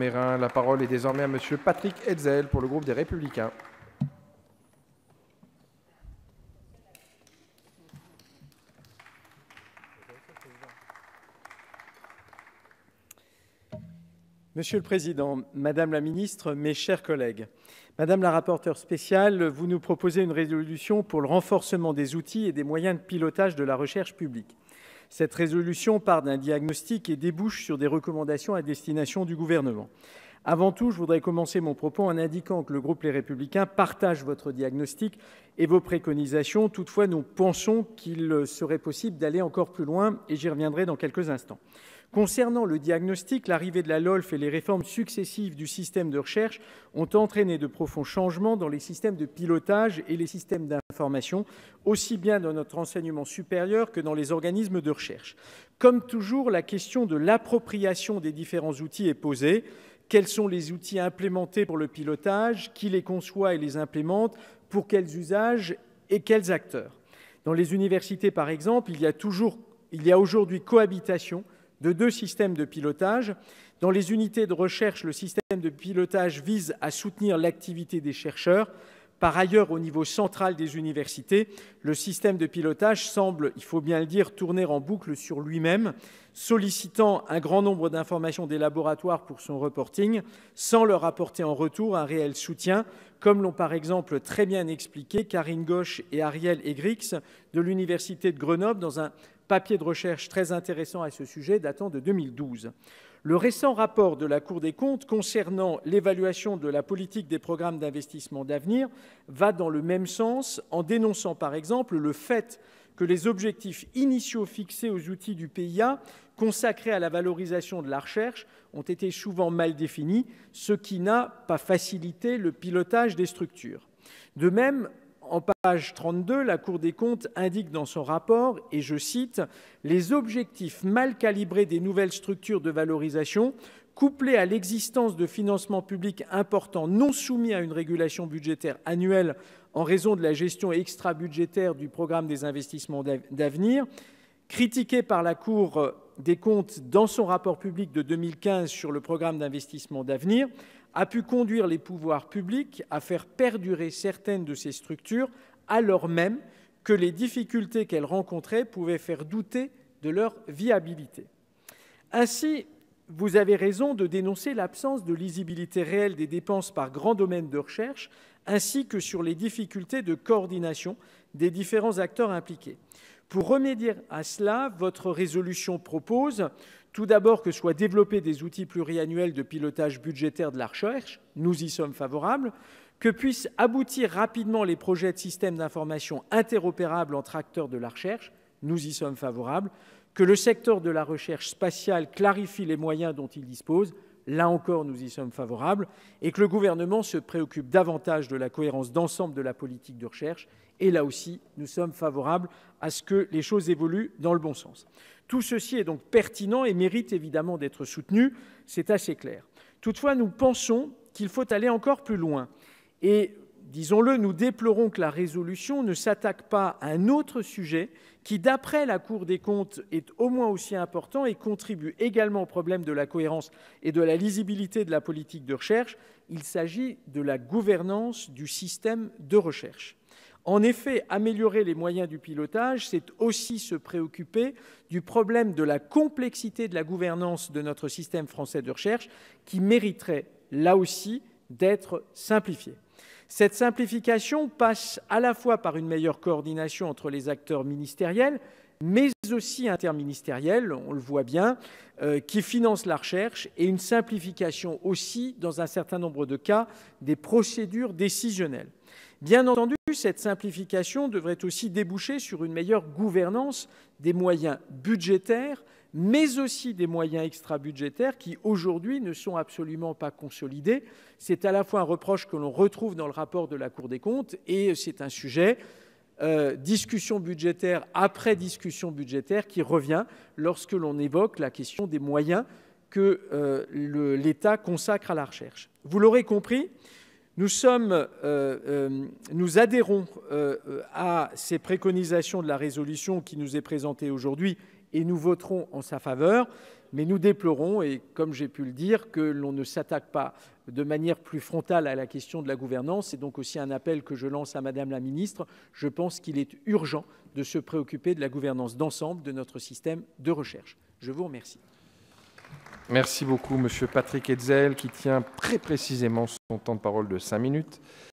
Mérin. La parole est désormais à Monsieur Patrick Hetzel pour le groupe des Républicains. Monsieur le Président, Madame la Ministre, mes chers collègues, Madame la rapporteure spéciale, vous nous proposez une résolution pour le renforcement des outils et des moyens de pilotage de la recherche publique. Cette résolution part d'un diagnostic et débouche sur des recommandations à destination du gouvernement. Avant tout, je voudrais commencer mon propos en indiquant que le groupe Les Républicains partage votre diagnostic et vos préconisations. Toutefois, nous pensons qu'il serait possible d'aller encore plus loin et j'y reviendrai dans quelques instants. Concernant le diagnostic, l'arrivée de la LOLF et les réformes successives du système de recherche ont entraîné de profonds changements dans les systèmes de pilotage et les systèmes d'information, aussi bien dans notre enseignement supérieur que dans les organismes de recherche. Comme toujours, la question de l'appropriation des différents outils est posée. Quels sont les outils implémentés pour le pilotage? Qui les conçoit et les implémente? Pour quels usages et quels acteurs? Dans les universités, par exemple, il y a aujourd'hui cohabitation de deux systèmes de pilotage. Dans les unités de recherche, le système de pilotage vise à soutenir l'activité des chercheurs. Par ailleurs, au niveau central des universités, le système de pilotage semble, il faut bien le dire, tourner en boucle sur lui-même, sollicitant un grand nombre d'informations des laboratoires pour son reporting, sans leur apporter en retour un réel soutien, comme l'ont par exemple très bien expliqué Karine Gauche et Ariel Egrix de l'Université de Grenoble dans un papier de recherche très intéressant à ce sujet datant de 2012. Le récent rapport de la Cour des comptes concernant l'évaluation de la politique des programmes d'investissement d'avenir va dans le même sens en dénonçant par exemple le fait que les objectifs initiaux fixés aux outils du PIA consacrés à la valorisation de la recherche ont été souvent mal définis, ce qui n'a pas facilité le pilotage des structures. De même, en page 32, la Cour des comptes indique dans son rapport, et je cite, « Les objectifs mal calibrés des nouvelles structures de valorisation, couplés à l'existence de financements publics importants non soumis à une régulation budgétaire annuelle en raison de la gestion extra-budgétaire du programme des investissements d'avenir, critiqués par la Cour des comptes dans son rapport public de 2015 sur le programme d'investissement d'avenir, a pu conduire les pouvoirs publics à faire perdurer certaines de ces structures, alors même que les difficultés qu'elles rencontraient pouvaient faire douter de leur viabilité. Ainsi, vous avez raison de dénoncer l'absence de lisibilité réelle des dépenses par grands domaines de recherche, ainsi que sur les difficultés de coordination des différents acteurs impliqués. Pour remédier à cela, votre résolution propose tout d'abord que soient développés des outils pluriannuels de pilotage budgétaire de la recherche, nous y sommes favorables, que puissent aboutir rapidement les projets de systèmes d'information interopérables entre acteurs de la recherche, nous y sommes favorables, que le secteur de la recherche spatiale clarifie les moyens dont il dispose, là encore nous y sommes favorables, et que le gouvernement se préoccupe davantage de la cohérence d'ensemble de la politique de recherche, et là aussi nous sommes favorables à ce que les choses évoluent dans le bon sens. Tout ceci est donc pertinent et mérite évidemment d'être soutenu, c'est assez clair. Toutefois, nous pensons qu'il faut aller encore plus loin. Et, disons-le, nous déplorons que la résolution ne s'attaque pas à un autre sujet qui, d'après la Cour des comptes, est au moins aussi important et contribue également au problème de la cohérence et de la lisibilité de la politique de recherche. Il s'agit de la gouvernance du système de recherche. En effet, améliorer les moyens du pilotage, c'est aussi se préoccuper du problème de la complexité de la gouvernance de notre système français de recherche qui mériterait, là aussi, d'être simplifié. Cette simplification passe à la fois par une meilleure coordination entre les acteurs ministériels, mais aussi interministériels, on le voit bien, qui financent la recherche, et une simplification aussi, dans un certain nombre de cas, des procédures décisionnelles. Bien entendu, cette simplification devrait aussi déboucher sur une meilleure gouvernance des moyens budgétaires, mais aussi des moyens extra-budgétaires qui, aujourd'hui, ne sont absolument pas consolidés. C'est à la fois un reproche que l'on retrouve dans le rapport de la Cour des comptes et c'est un sujet, discussion budgétaire après discussion budgétaire, qui revient lorsque l'on évoque la question des moyens que l'État consacre à la recherche. Vous l'aurez compris, nous adhérons à ces préconisations de la résolution qui nous est présentée aujourd'hui et nous voterons en sa faveur. Mais nous déplorons, et comme j'ai pu le dire, que l'on ne s'attaque pas de manière plus frontale à la question de la gouvernance. C'est donc aussi un appel que je lance à Madame la Ministre. Je pense qu'il est urgent de se préoccuper de la gouvernance d'ensemble de notre système de recherche. Je vous remercie. Merci beaucoup, Monsieur Patrick Hetzel, qui tient très précisément son temps de parole de 5 minutes.